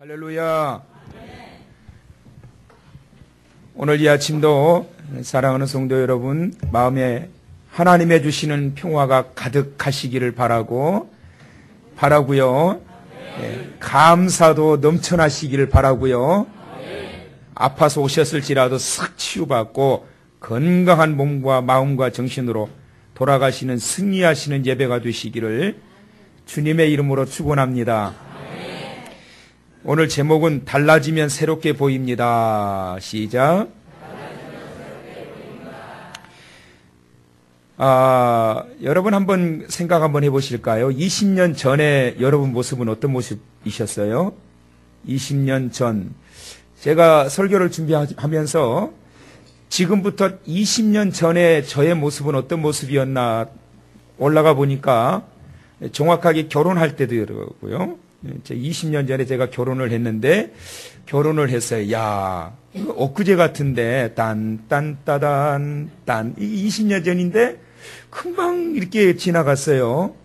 할렐루야. 오늘 이 아침도 사랑하는 성도 여러분, 마음에 하나님의 주시는 평화가 가득하시기를 바라고요. 감사도 넘쳐나시기를 바라고요. 아파서 오셨을지라도 싹 치유받고 건강한 몸과 마음과 정신으로 돌아가시는 승리하시는 예배가 되시기를 주님의 이름으로 축원합니다. 오늘 제목은 달라지면 새롭게 보입니다. 시작. 여러분 한번 생각 한번 해보실까요? 20년 전에 여러분 모습은 어떤 모습이셨어요? 20년 전. 제가 설교를 준비하면서 지금부터 20년 전에 저의 모습은 어떤 모습이었나 올라가 보니까 정확하게 결혼할 때더라고요. 20년 전에 제가 결혼을 했는데, 결혼을 했어요. 야, 이거 엊그제 같은데, 딴딴따단, 20년 전인데, 금방 이렇게 지나갔어요.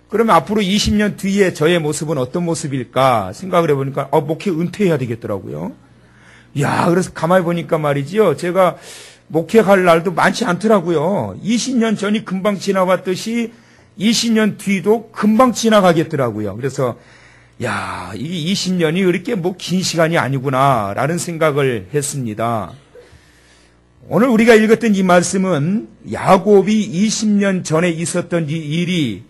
그러면 앞으로 20년 뒤에 저의 모습은 어떤 모습일까 생각을 해보니까, 목회 은퇴해야 되겠더라고요. 야, 그래서 가만히 보니까 말이지요. 제가 목회할 날도 많지 않더라고요. 20년 전이 금방 지나갔듯이 20년 뒤도 금방 지나가겠더라고요. 그래서 야, 이 20년이 그렇게 긴 시간이 아니구나라는 생각을 했습니다. 오늘 우리가 읽었던 이 말씀은 야곱이 20년 전에 있었던 이 일이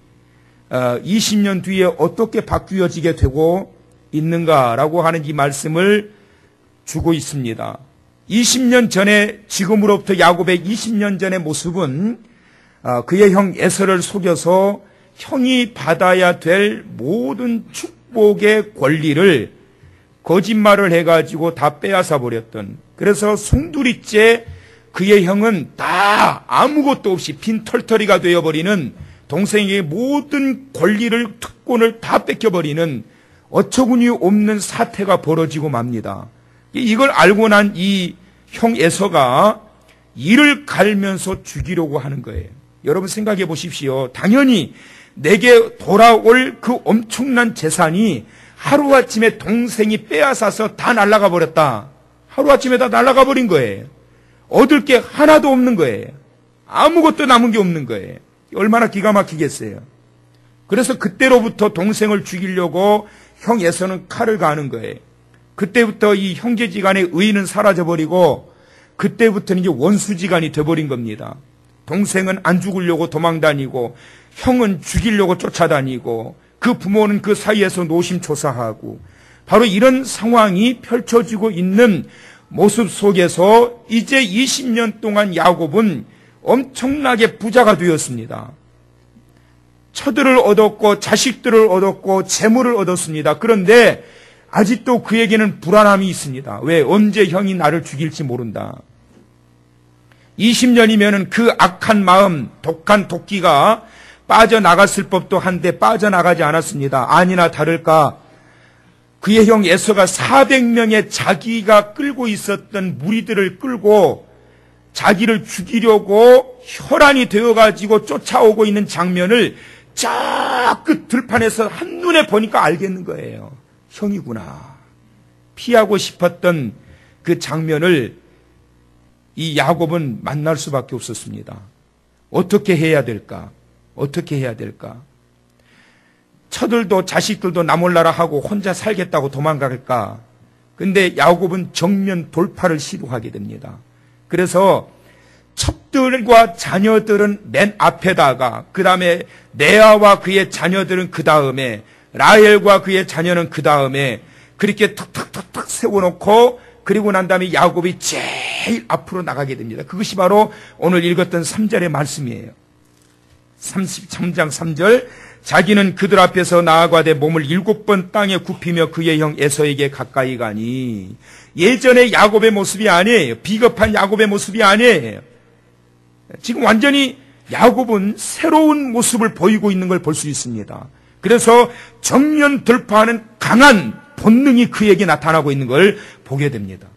20년 뒤에 어떻게 바뀌어지게 되고 있는가라고 하는 이 말씀을 주고 있습니다. 20년 전에 지금으로부터 야곱의 20년 전의 모습은 그의 형 에서를 속여서 형이 받아야 될 모든 축복의 권리를 거짓말을 해가지고 다 빼앗아 버렸던, 그래서 송두리째 그의 형은 다 아무것도 없이 빈털터리가 되어버리는, 동생에게 모든 권리를, 특권을 다 뺏겨버리는 어처구니 없는 사태가 벌어지고 맙니다. 이걸 알고 난 이 형 에서가 이를 갈면서 죽이려고 하는 거예요. 여러분 생각해 보십시오. 당연히 내게 돌아올 그 엄청난 재산이 하루아침에 동생이 빼앗아서 다 날아가 버렸다. 하루아침에 다 날아가 버린 거예요. 얻을 게 하나도 없는 거예요. 아무것도 남은 게 없는 거예요. 얼마나 기가 막히겠어요. 그래서 그때로부터 동생을 죽이려고 형 에서는 칼을 가는 거예요. 그때부터 이 형제지간의 의의는 사라져버리고 그때부터는 이제 원수지간이 돼버린 겁니다. 동생은 안 죽으려고 도망다니고 형은 죽이려고 쫓아다니고 그 부모는 그 사이에서 노심초사하고, 바로 이런 상황이 펼쳐지고 있는 모습 속에서 이제 20년 동안 야곱은 엄청나게 부자가 되었습니다. 처들을 얻었고 자식들을 얻었고 재물을 얻었습니다. 그런데 아직도 그에게는 불안함이 있습니다. 왜? 언제 형이 나를 죽일지 모른다. 20년이면은 그 악한 마음, 독한 도끼가 빠져나갔을 법도 한데 빠져나가지 않았습니다. 아니나 다를까 그의 형 에서가 400명의 자기가 끌고 있었던 무리들을 끌고 자기를 죽이려고 혈안이 되어가지고 쫓아오고 있는 장면을 저 끝 들판에서 한눈에 보니까 알겠는 거예요. 형이구나. 피하고 싶었던 그 장면을 이 야곱은 만날 수밖에 없었습니다. 어떻게 해야 될까? 어떻게 해야 될까? 처들도 자식들도 나 몰라라 하고 혼자 살겠다고 도망갈까? 근데 야곱은 정면 돌파를 시도하게 됩니다. 그래서 첩들과 자녀들은 맨 앞에다가, 그 다음에 레아와 그의 자녀들은 그 다음에, 라헬과 그의 자녀는 그 다음에, 그렇게 탁탁탁탁 세워놓고, 그리고 난 다음에 야곱이 제일 앞으로 나가게 됩니다. 그것이 바로 오늘 읽었던 3절의 말씀이에요. 33장 3절. 자기는 그들 앞에서 나아가되 몸을 7번 땅에 굽히며 그의 형 에서에게 가까이 가니. 예전의 야곱의 모습이 아니에요. 비겁한 야곱의 모습이 아니에요. 지금 완전히 야곱은 새로운 모습을 보이고 있는 걸 볼 수 있습니다. 그래서 정면 돌파하는 강한 본능이 그에게 나타나고 있는 걸 보게 됩니다.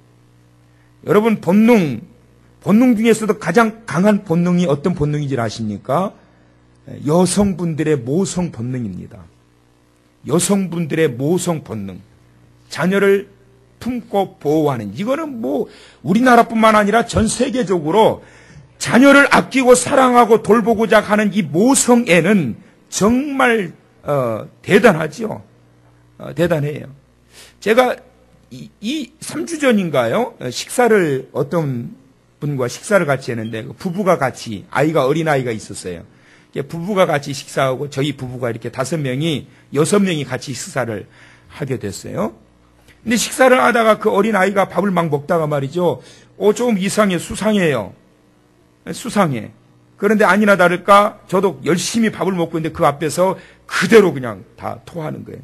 여러분, 본능 중에서도 가장 강한 본능이 어떤 본능인지 아십니까? 여성분들의 모성 본능입니다. 여성분들의 모성 본능. 자녀를 품고 보호하는, 이거는 뭐 우리나라뿐만 아니라 전 세계적으로 자녀를 아끼고 사랑하고 돌보고자 하는 이 모성애는 정말 대단하죠. 대단해요. 제가 이 3주 전인가요? 식사를 어떤 분과 식사를 같이 했는데 부부가 같이, 아이가 어린아이가 있었어요. 부부가 같이 식사하고 저희 부부가 이렇게 5명이 6명이 같이 식사를 하게 됐어요. 근데 식사를 하다가 그 어린아이가 밥을 막 먹다가 말이죠. 좀 이상해, 수상해요. 수상해. 그런데 아니나 다를까 저도 열심히 밥을 먹고 있는데 그 앞에서 그대로 그냥 다 토하는 거예요.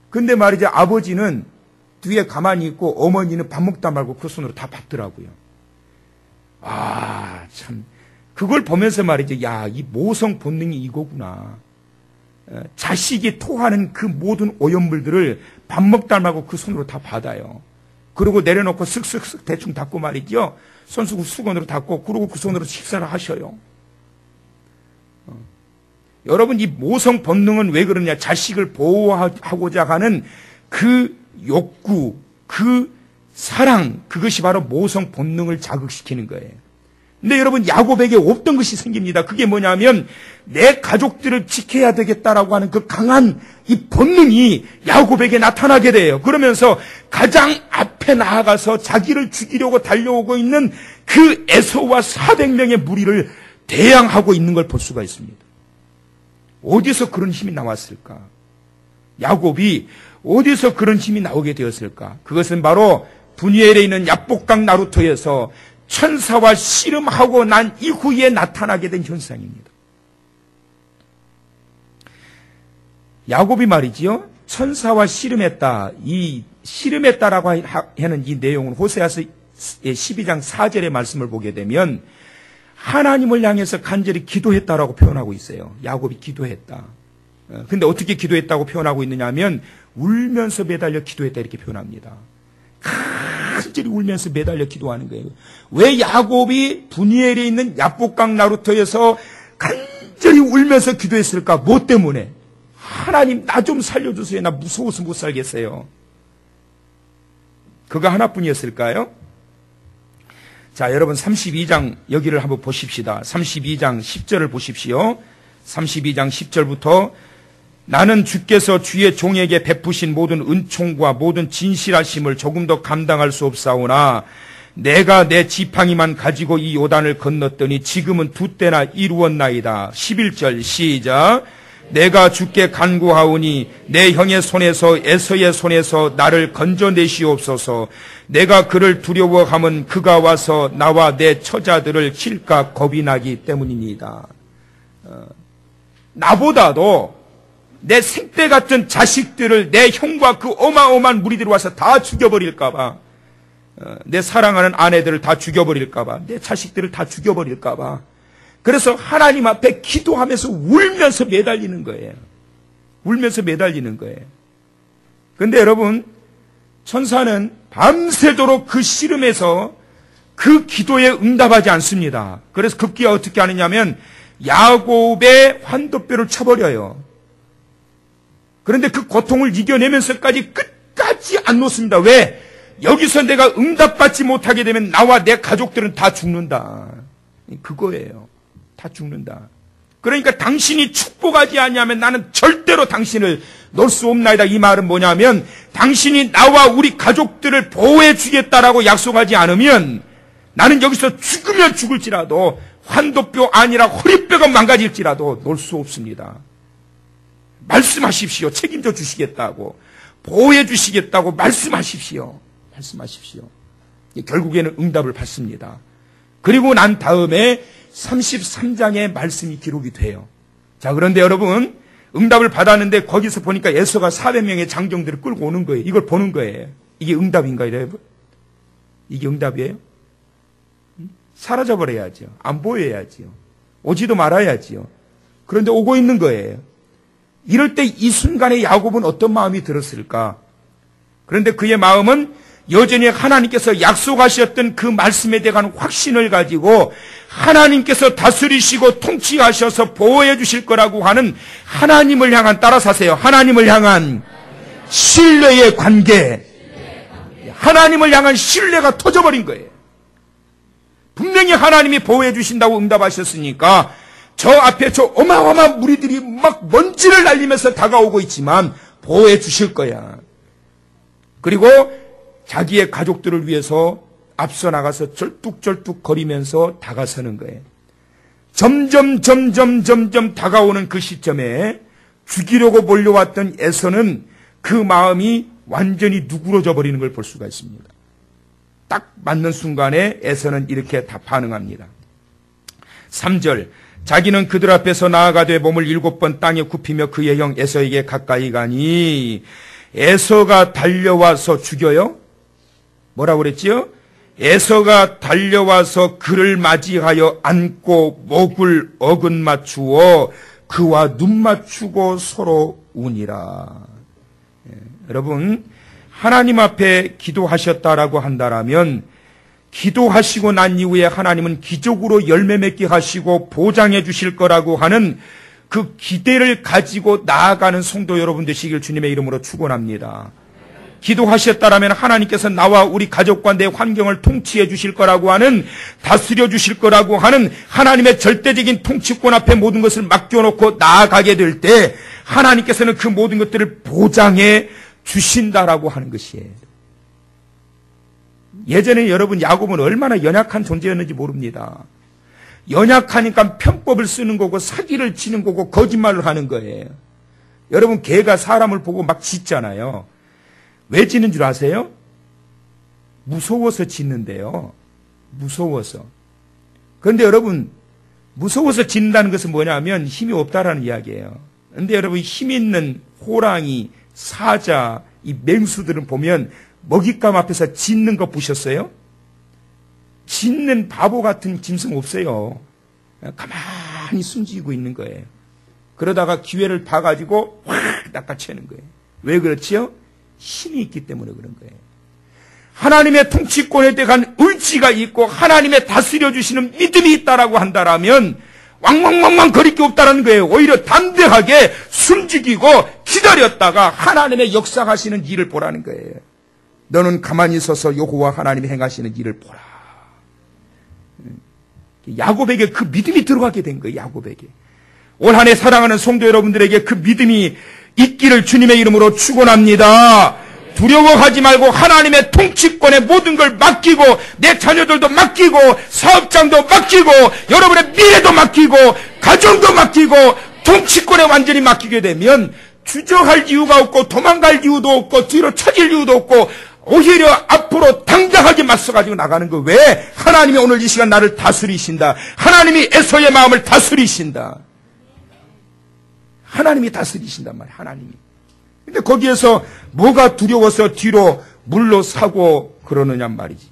근데 말이죠. 아버지는 뒤에 가만히 있고 어머니는 밥 먹다 말고 그 손으로 다 밟더라고요. 아, 참. 그걸 보면서 말이죠. 야, 이 모성 본능이 이거구나. 자식이 토하는 그 모든 오염물들을 밥 먹다 말고 그 손으로 다 받아요. 그리고 내려놓고 쓱쓱쓱 대충 닦고 말이죠. 손수건으로 닦고 그리고 그 손으로 식사를 하셔요. 여러분, 이 모성 본능은 왜 그러냐? 자식을 보호하고자 하는 그 욕구, 그 사랑, 그것이 바로 모성 본능을 자극시키는 거예요. 근데 여러분, 야곱에게 없던 것이 생깁니다. 그게 뭐냐면 내 가족들을 지켜야 되겠다라고 하는 그 강한 이 본능이 야곱에게 나타나게 돼요. 그러면서 가장 앞에 나아가서 자기를 죽이려고 달려오고 있는 그 에서와 400명의 무리를 대항하고 있는 걸 볼 수가 있습니다. 어디서 그런 힘이 나왔을까? 야곱이 어디서 그런 힘이 나오게 되었을까? 그것은 바로 분이엘에 있는 야복강 나루터에서 천사와 씨름하고 난 이후에 나타나게 된 현상입니다. 야곱이 말이지요, 천사와 씨름했다. 이 씨름했다라고 하는 이 내용은 호세아서 12장 4절의 말씀을 보게 되면 하나님을 향해서 간절히 기도했다라고 표현하고 있어요. 야곱이 기도했다. 근데 어떻게 기도했다고 표현하고 있느냐 하면 울면서 매달려 기도했다 이렇게 표현합니다. 간절히 울면서 매달려 기도하는 거예요. 왜 야곱이 분이엘에 있는 야복강 나루터에서 간절히 울면서 기도했을까? 뭐 때문에? 하나님, 나 좀 살려주세요. 나 무서워서 못 살겠어요. 그가 하나뿐이었을까요? 자, 여러분 32장 여기를 한번 보십시다. 32장 10절을 보십시오. 32장 10절부터 나는 주께서 주의 종에게 베푸신 모든 은총과 모든 진실하심을 조금 더 감당할 수 없사오나 내가 내 지팡이만 가지고 이 요단을 건넜더니 지금은 2때나 이루었나이다. 11절 시작. 내가 주께 간구하오니 내 형의 손에서 에서의 손에서 나를 건져내시옵소서. 내가 그를 두려워함은 그가 와서 나와 내 처자들을 칠까 겁이 나기 때문입니다. 나보다도 내 생떼 같은 자식들을 내 형과 그 어마어마한 무리들이 와서 다 죽여버릴까봐, 내 사랑하는 아내들을 다 죽여버릴까봐, 내 자식들을 다 죽여버릴까봐, 그래서 하나님 앞에 기도하면서 울면서 매달리는 거예요. 울면서 매달리는 거예요. 그런데 여러분, 천사는 밤새도록 그 씨름에서 그 기도에 응답하지 않습니다. 그래서 급기야 어떻게 하느냐면 야곱의 환도뼈를 쳐버려요. 그런데 그 고통을 이겨내면서까지 끝까지 안 놓습니다. 왜? 여기서 내가 응답받지 못하게 되면 나와 내 가족들은 다 죽는다. 그거예요. 다 죽는다. 그러니까 당신이 축복하지 않냐면 나는 절대로 당신을 놓을 수 없나이다. 이 말은 뭐냐면 당신이 나와 우리 가족들을 보호해 주겠다라고 약속하지 않으면 나는 여기서 죽으면 죽을지라도 환도뼈 아니라 허리뼈가 망가질지라도 놓을 수 없습니다. 말씀하십시오. 책임져 주시겠다고, 보호해 주시겠다고 말씀하십시오. 말씀하십시오. 결국에는 응답을 받습니다. 그리고 난 다음에 33장의 말씀이 기록이 돼요. 자, 그런데 여러분, 응답을 받았는데 거기서 보니까 에서가 400명의 장정들을 끌고 오는 거예요. 이걸 보는 거예요. 이게 응답인가요, 여러분? 이게 응답이에요? 사라져버려야죠. 안 보여야지요. 오지도 말아야지요. 그런데 오고 있는 거예요. 이럴 때 이 순간에 야곱은 어떤 마음이 들었을까? 그런데 그의 마음은 여전히 하나님께서 약속하셨던 그 말씀에 대한 확신을 가지고 하나님께서 다스리시고 통치하셔서 보호해 주실 거라고 하는 하나님을 향한, 따라서 하세요. 하나님을 향한 신뢰의 관계. 하나님을 향한 신뢰가 터져버린 거예요. 분명히 하나님이 보호해 주신다고 응답하셨으니까 저 앞에 저 어마어마한 무리들이 막 먼지를 날리면서 다가오고 있지만 보호해 주실 거야. 그리고 자기의 가족들을 위해서 앞서 나가서 절뚝절뚝 거리면서 다가서는 거예요. 점점 다가오는 그 시점에 죽이려고 몰려왔던 에서는 그 마음이 완전히 누그러져 버리는 걸 볼 수가 있습니다. 딱 맞는 순간에 에서는 이렇게 다 반응합니다. 3절, 자기는 그들 앞에서 나아가되 몸을 7번 땅에 굽히며 그의 형 에서에게 가까이 가니 에서가 달려와서 죽여요? 뭐라고 그랬지요? 에서가 달려와서 그를 맞이하여 안고 목을 어긋맞추어 그와 눈 맞추고 서로 우니라. 여러분, 하나님 앞에 기도하셨다라고 한다라면 기도하시고 난 이후에 하나님은 기적으로 열매 맺게 하시고 보장해 주실 거라고 하는 그 기대를 가지고 나아가는 성도 여러분 되시길 주님의 이름으로 축원합니다. 기도하셨다라면 하나님께서 나와 우리 가족과 내 환경을 통치해 주실 거라고 하는, 다스려 주실 거라고 하는 하나님의 절대적인 통치권 앞에 모든 것을 맡겨놓고 나아가게 될 때 하나님께서는 그 모든 것들을 보장해 주신다라고 하는 것이에요. 예전에 여러분 야곱은 얼마나 연약한 존재였는지 모릅니다. 연약하니까 편법을 쓰는 거고 사기를 치는 거고 거짓말을 하는 거예요. 여러분, 개가 사람을 보고 막 짖잖아요. 왜 짖는 줄 아세요? 무서워서 짖는데요. 무서워서. 그런데 여러분, 무서워서 짖는다는 것은 뭐냐면 힘이 없다라는 이야기예요. 그런데 여러분, 힘 있는 호랑이, 사자, 이 맹수들은 보면 먹잇감 앞에서 짖는 거 보셨어요? 짖는 바보 같은 짐승 없어요. 가만히 숨지고 있는 거예요. 그러다가 기회를 봐가지고 확 낚아채는 거예요. 왜 그렇지요? 힘이 있기 때문에 그런 거예요. 하나님의 통치권에 대한 의지가 있고 하나님의 다스려주시는 믿음이 있다라고 한다라면 왕왕왕왕 거릴 게 없다는 거예요. 오히려 담대하게 숨죽이고 기다렸다가 하나님의 역사하시는 일을 보라는 거예요. 너는 가만히 서서 여호와 하나님이 행하시는 일을 보라. 야곱에게 그 믿음이 들어가게 된 거예요. 야곱에게. 올 한 해 사랑하는 성도 여러분들에게 그 믿음이 있기를 주님의 이름으로 축원합니다. 두려워하지 말고 하나님의 통치권에 모든 걸 맡기고 내 자녀들도 맡기고 사업장도 맡기고 여러분의 미래도 맡기고 가정도 맡기고 통치권에 완전히 맡기게 되면 주저할 이유가 없고 도망갈 이유도 없고 뒤로 처질 이유도 없고 오히려 앞으로 당당하게 맞서가지고 나가는 거. 왜? 하나님이 오늘 이 시간 나를 다스리신다. 하나님이 에서의 마음을 다스리신다. 하나님이 다스리신단 말이에요. 하나님이. 근데 거기에서 뭐가 두려워서 뒤로 물러서고 그러느냔 말이지.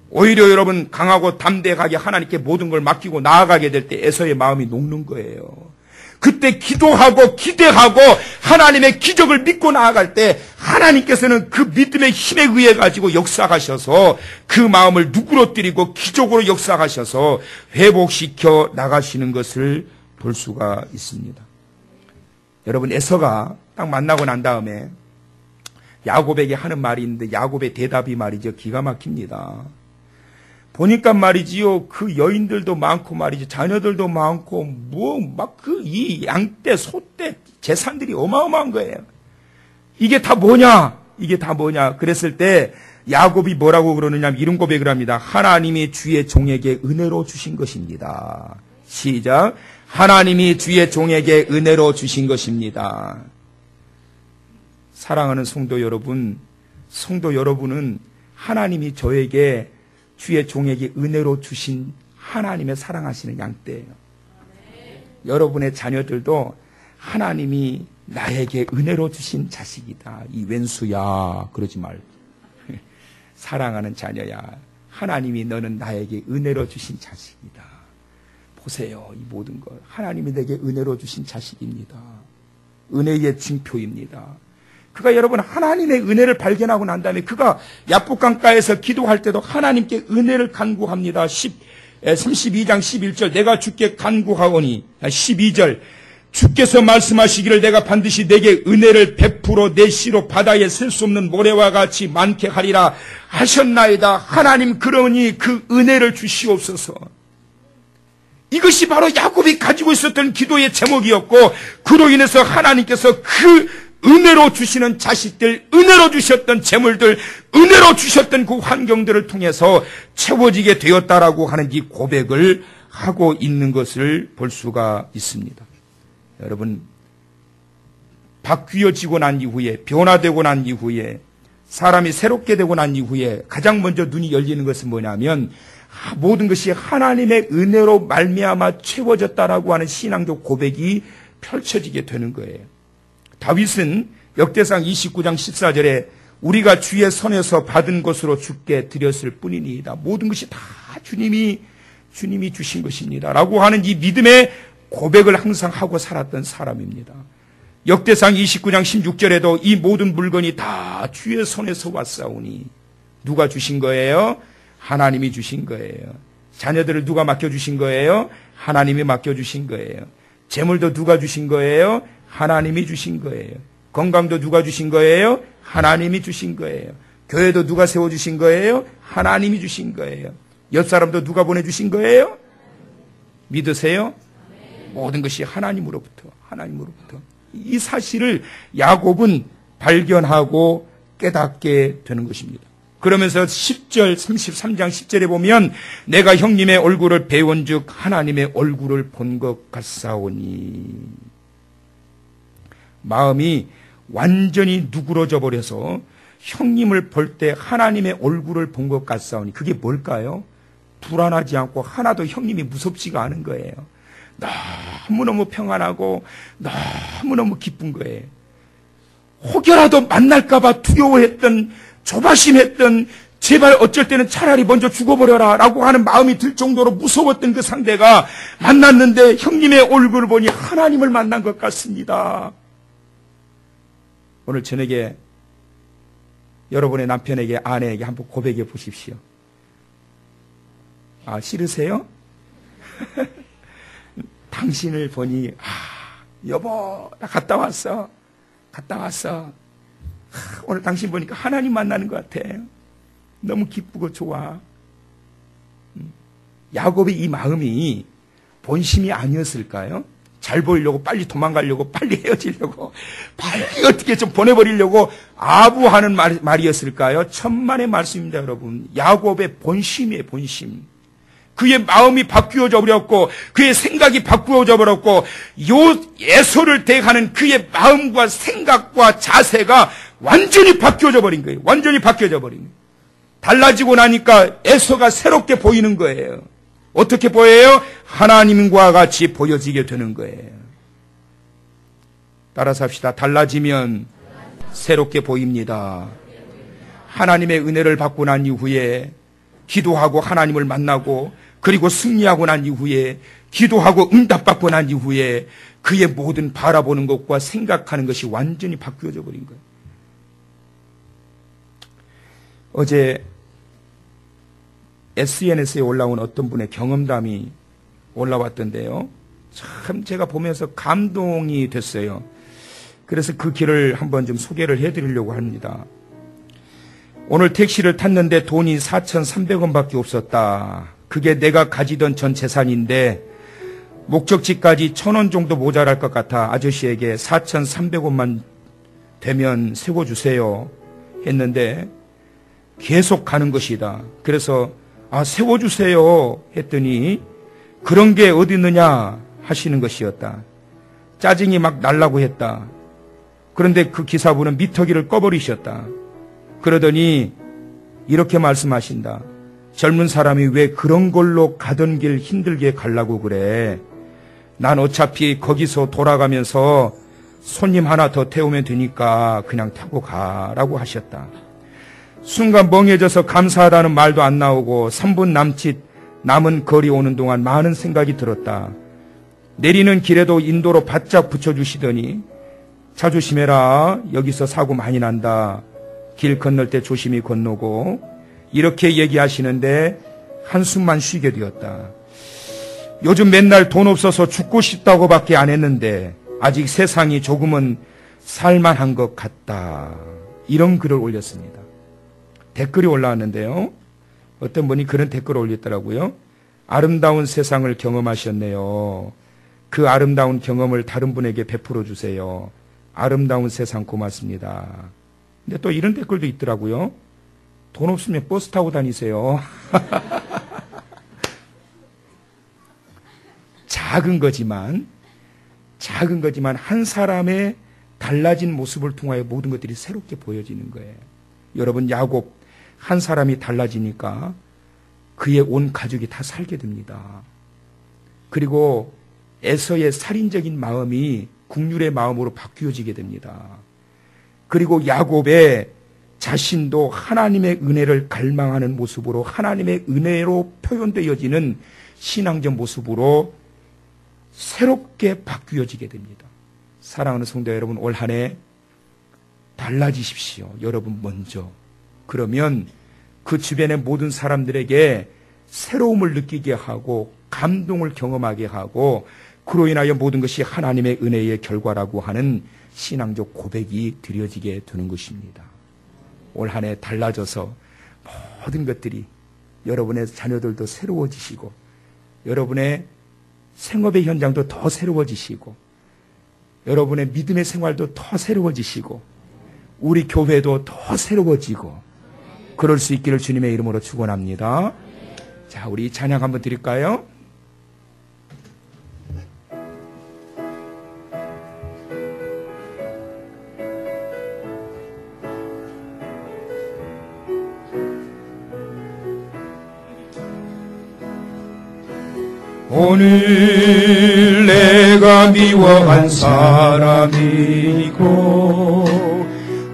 오히려 여러분 강하고 담대하게 하나님께 모든 걸 맡기고 나아가게 될 때 에서의 마음이 녹는 거예요. 그때 기도하고 기대하고 하나님의 기적을 믿고 나아갈 때 하나님께서는 그 믿음의 힘에 의해 가지고 역사하셔서 그 마음을 누그러뜨리고 기적으로 역사하셔서 회복시켜 나가시는 것을 볼 수가 있습니다. 여러분, 에서가 딱 만나고 난 다음에 야곱에게 하는 말이 있는데 야곱의 대답이 말이죠. 기가 막힙니다. 보니까 말이지요. 그 여인들도 많고 말이죠. 자녀들도 많고 뭐 막 그 이 양떼, 소떼 재산들이 어마어마한 거예요. 이게 다 뭐냐? 이게 다 뭐냐? 그랬을 때 야곱이 뭐라고 그러느냐면 이런 고백을 합니다. 하나님이 주의 종에게 은혜로 주신 것입니다. 시작. 하나님이 주의 종에게 은혜로 주신 것입니다. 사랑하는 성도 여러분, 성도 여러분은 하나님이 저에게 주의 종에게 은혜로 주신 하나님의 사랑하시는 양떼예요. 여러분의 자녀들도 하나님이 나에게 은혜로 주신 자식이다. 이 왼수야 그러지 말고 사랑하는 자녀야, 하나님이 너는 나에게 은혜로 주신 자식이다. 보세요. 이 모든 것 하나님이 내게 은혜로 주신 자식입니다. 은혜의 징표입니다. 그가 여러분 하나님의 은혜를 발견하고 난 다음에 그가 야복강가에서 기도할 때도 하나님께 은혜를 간구합니다. 32장 11절 내가 주께 간구하오니 12절 주께서 말씀하시기를 내가 반드시 내게 은혜를 베풀어 내 씨로 바다에 셀 수 없는 모래와 같이 많게 하리라 하셨나이다. 하나님 그러니 그 은혜를 주시옵소서. 이것이 바로 야곱이 가지고 있었던 기도의 제목이었고, 그로 인해서 하나님께서 그 은혜로 주시는 자식들, 은혜로 주셨던 재물들, 은혜로 주셨던 그 환경들을 통해서 채워지게 되었다라고 하는 이 고백을 하고 있는 것을 볼 수가 있습니다. 여러분, 바뀌어지고 난 이후에, 변화되고 난 이후에, 사람이 새롭게 되고 난 이후에 가장 먼저 눈이 열리는 것은 뭐냐면 모든 것이 하나님의 은혜로 말미암아 채워졌다라고 하는 신앙적 고백이 펼쳐지게 되는 거예요. 다윗은 역대상 29장 14절에 우리가 주의 손에서 받은 것으로 주께 드렸을 뿐이니이다. 모든 것이 다 주님이 주신 것입니다. 라고 하는 이 믿음의 고백을 항상 하고 살았던 사람입니다. 역대상 29장 16절에도 이 모든 물건이 다 주의 손에서 왔사오니 누가 주신 거예요? 하나님이 주신 거예요. 자녀들을 누가 맡겨주신 거예요? 하나님이 맡겨주신 거예요. 재물도 누가 주신 거예요? 하나님이 주신 거예요. 건강도 누가 주신 거예요? 하나님이 주신 거예요. 교회도 누가 세워주신 거예요? 하나님이 주신 거예요. 옆 사람도 누가 보내주신 거예요? 믿으세요? 모든 것이 하나님으로부터. 이 사실을 야곱은 발견하고 깨닫게 되는 것입니다. 그러면서 10절 33장 10절에 보면 내가 형님의 얼굴을 배운 즉 하나님의 얼굴을 본 것 같사오니, 마음이 완전히 누그러져 버려서 형님을 볼 때 하나님의 얼굴을 본 것 같사오니, 그게 뭘까요? 불안하지 않고 하나도 형님이 무섭지가 않은 거예요. 너무너무 평안하고 너무너무 기쁜 거예요. 혹여라도 만날까봐 두려워했던, 조바심했던, 제발 어쩔 때는 차라리 먼저 죽어버려라 라고 하는 마음이 들 정도로 무서웠던 그 상대가 만났는데 형님의 얼굴을 보니 하나님을 만난 것 같습니다. 오늘 저녁에 여러분의 남편에게, 아내에게 한번 고백해 보십시오. 아, 싫으세요? 당신을 보니 여보 나 갔다 왔어. 오늘 당신 보니까 하나님 만나는 것 같아. 너무 기쁘고 좋아. 야곱의 이 마음이 본심이 아니었을까요? 잘 보이려고, 빨리 도망가려고, 빨리 헤어지려고, 빨리 어떻게 좀 보내버리려고 아부하는 말이었을까요? 천만의 말씀입니다, 여러분. 야곱의 본심이에요, 본심. 그의 마음이 바뀌어져 버렸고, 그의 생각이 바뀌어져 버렸고, 요 에서를 대하는 그의 마음과 생각과 자세가 완전히 바뀌어져 버린 거예요. 완전히 바뀌어져 버린 거예요. 달라지고 나니까 에서가 새롭게 보이는 거예요. 어떻게 보여요? 하나님과 같이 보여지게 되는 거예요. 따라서 합시다. 달라지면 새롭게 보입니다. 하나님의 은혜를 받고 난 이후에 기도하고 하나님을 만나고, 그리고 승리하고 난 이후에 기도하고 응답받고 난 이후에 그의 모든 바라보는 것과 생각하는 것이 완전히 바뀌어져 버린 거예요. 어제 SNS에 올라온 어떤 분의 경험담이 올라왔던데요. 참 제가 보면서 감동이 됐어요. 그래서 그 길을 한번 좀 소개를 해드리려고 합니다. 오늘 택시를 탔는데 돈이 4,300원밖에 없었다. 그게 내가 가지던 전 재산인데 목적지까지 1,000원 정도 모자랄 것 같아 아저씨에게 4,300원만 되면 세워주세요 했는데 계속 가는 것이다. 그래서 세워주세요 했더니 그런 게 어디 있느냐 하시는 것이었다. 짜증이 막 날라고 했다. 그런데 그 기사분은 미터기를 꺼버리셨다. 그러더니 이렇게 말씀하신다. 젊은 사람이 왜 그런 걸로 가던 길 힘들게 가려고 그래. 난 어차피 거기서 돌아가면서 손님 하나 더 태우면 되니까 그냥 타고 가라고 하셨다. 순간 멍해져서 감사하다는 말도 안 나오고 3분 남짓 남은 거리 오는 동안 많은 생각이 들었다. 내리는 길에도 인도로 바짝 붙여주시더니 차 조심해라. 여기서 사고 많이 난다. 길 건널 때 조심히 건너고 이렇게 얘기하시는데 한숨만 쉬게 되었다. 요즘 맨날 돈 없어서 죽고 싶다고밖에 안 했는데 아직 세상이 조금은 살만한 것 같다. 이런 글을 올렸습니다. 댓글이 올라왔는데요. 어떤 분이 그런 댓글을 올렸더라고요. 아름다운 세상을 경험하셨네요. 그 아름다운 경험을 다른 분에게 베풀어 주세요. 아름다운 세상 고맙습니다. 근데 또 이런 댓글도 있더라고요. 돈 없으면 버스 타고 다니세요. 작은 거지만 한 사람의 달라진 모습을 통하여 모든 것들이 새롭게 보여지는 거예요. 여러분, 야곱 한 사람이 달라지니까 그의 온 가족이 다 살게 됩니다. 그리고 에서의 살인적인 마음이 국률의 마음으로 바뀌어지게 됩니다. 그리고 야곱의 자신도 하나님의 은혜를 갈망하는 모습으로 하나님의 은혜로 표현되어지는 신앙적 모습으로 새롭게 바뀌어지게 됩니다. 사랑하는 성도 여러분, 올 한 해 달라지십시오. 여러분 먼저. 그러면 그 주변의 모든 사람들에게 새로움을 느끼게 하고 감동을 경험하게 하고 그로 인하여 모든 것이 하나님의 은혜의 결과라고 하는 신앙적 고백이 드려지게 되는 것입니다. 올 한 해 달라져서 모든 것들이 여러분의 자녀들도 새로워지시고 여러분의 생업의 현장도 더 새로워지시고 여러분의 믿음의 생활도 더 새로워지시고 우리 교회도 더 새로워지고 그럴 수 있기를 주님의 이름으로 축원합니다. 자, 우리 찬양 한번 드릴까요? 오늘 내가 미워한 사람이 있고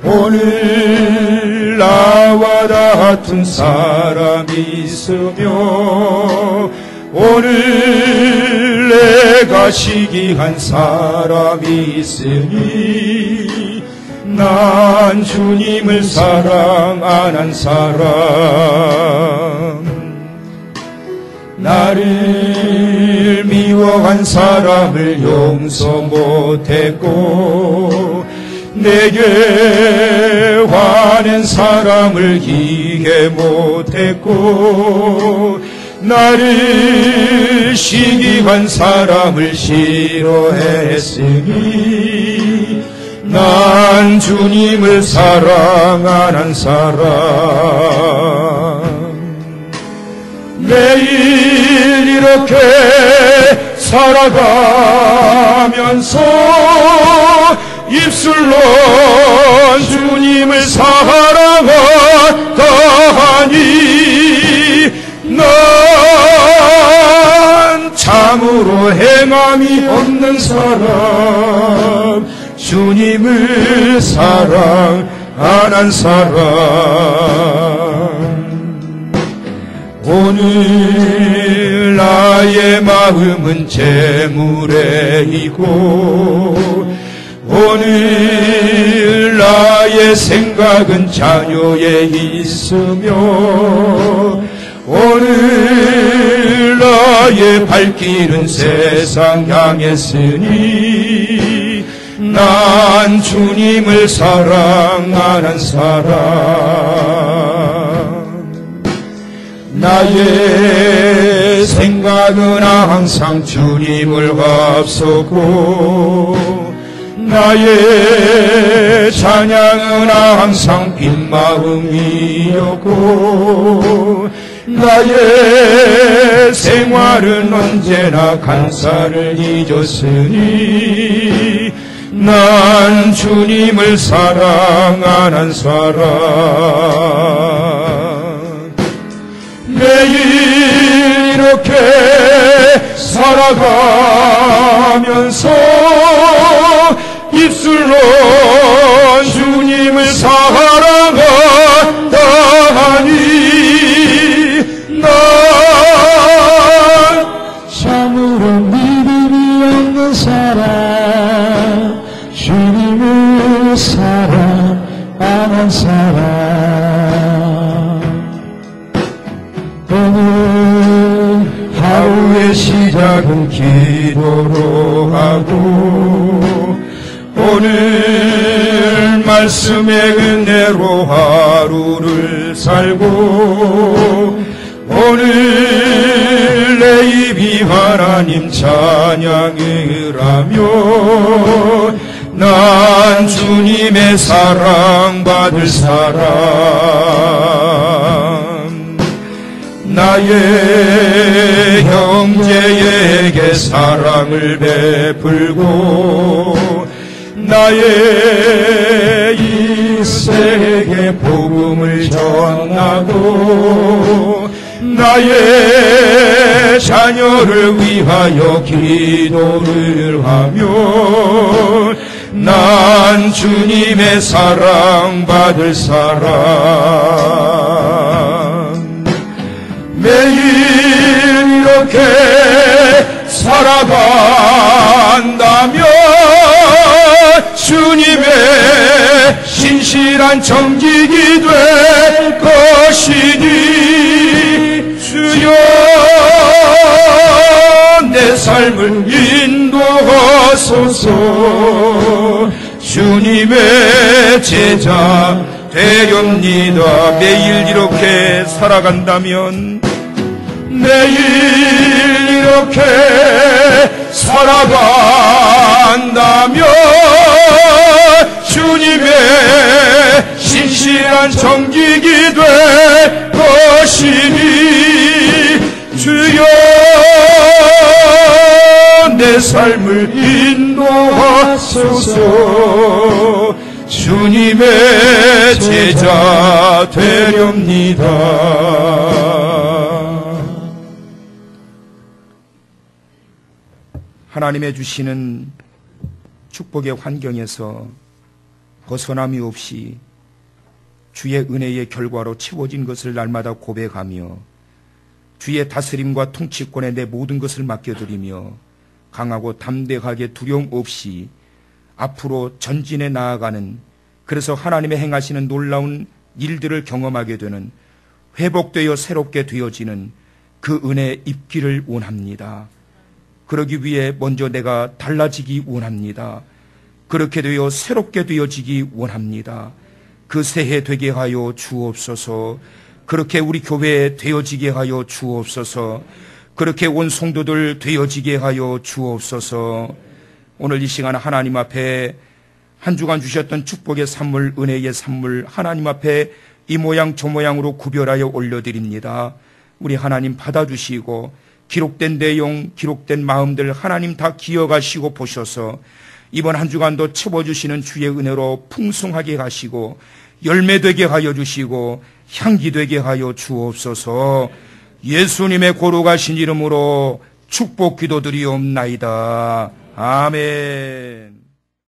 오늘 나와 다툰 사람이 있으며 오늘 내가 시기한 사람이 있으니 난 주님을 사랑 안 한 사람 나를 미워한 사람을 용서 못했고 내게 화낸 사람을 이해 못했고 나를 시기한 사람을 싫어했으니 난 주님을 사랑 안 한 사람 매일 이렇게 살아가면서 입술로 주님을 사랑한다 하니 난 참으로 행함이 없는 사람 주님을 사랑 안 한 사람 오늘 나의 마음은 재물에 있고 오늘 나의 생각은 자녀에 있으며 오늘 나의 발길은 세상 향했으니 난 주님을 사랑 안 한 사람 나의 생각은 항상 주님을 앞서고 나의 찬양은 항상 빈 마음이었고 나의 생활은 언제나 감사를 잊었으니 난 주님을 사랑 안 한 사람 매일 이렇게 살아가면서 입술로 주님을 사랑한다 하니 난 참으로 믿음이 없는 사람 주님을 사랑 안 한 사람 오늘 하루의 시작은 기도로 하고 오늘 말씀의 은혜로 하루를 살고 오늘 내 입이 하나님 찬양을 하며 난 주님의 사랑받을 사람 나의 형제에게 사랑을 베풀고 나의 이세에게 복음을 전하고 나의 자녀를 위하여 기도를 하며 난 주님의 사랑받을 사람 매일 이렇게 살아간다면 주님의 신실한 정직이 될 것이니 주여 내 삶을 인도하소서 주님의 제자 되렵니다. 매일 이렇게 살아간다면 매일 이렇게 살아간다면 주님의 신실한 정직이 될 것이니 주여 내 삶을 인도하소서 주님의 제자 되렵니다. 하나님의 주시는 축복의 환경에서 벗어남이 없이 주의 은혜의 결과로 채워진 것을 날마다 고백하며 주의 다스림과 통치권에 내 모든 것을 맡겨드리며 강하고 담대하게 두려움 없이 앞으로 전진해 나아가는, 그래서 하나님의 행하시는 놀라운 일들을 경험하게 되는, 회복되어 새롭게 되어지는 그 은혜 입기를 원합니다. 그러기 위해 먼저 내가 달라지기 원합니다. 그렇게 되어 새롭게 되어지기 원합니다. 그 새해 되게 하여 주옵소서. 그렇게 우리 교회에 되어지게 하여 주옵소서. 그렇게 온 성도들 되어지게 하여 주옵소서. 오늘 이 시간 하나님 앞에 한 주간 주셨던 축복의 선물, 은혜의 선물 하나님 앞에 이 모양 저 모양으로 구별하여 올려드립니다. 우리 하나님 받아주시고 기록된 내용, 기록된 마음들 하나님 다 기억하시고 보셔서 이번 한 주간도 채워주시는 주의 은혜로 풍성하게 하시고 열매되게 하여 주시고 향기되게 하여 주옵소서. 예수님의 거룩하신 이름으로 축복 기도드리옵나이다. 아멘.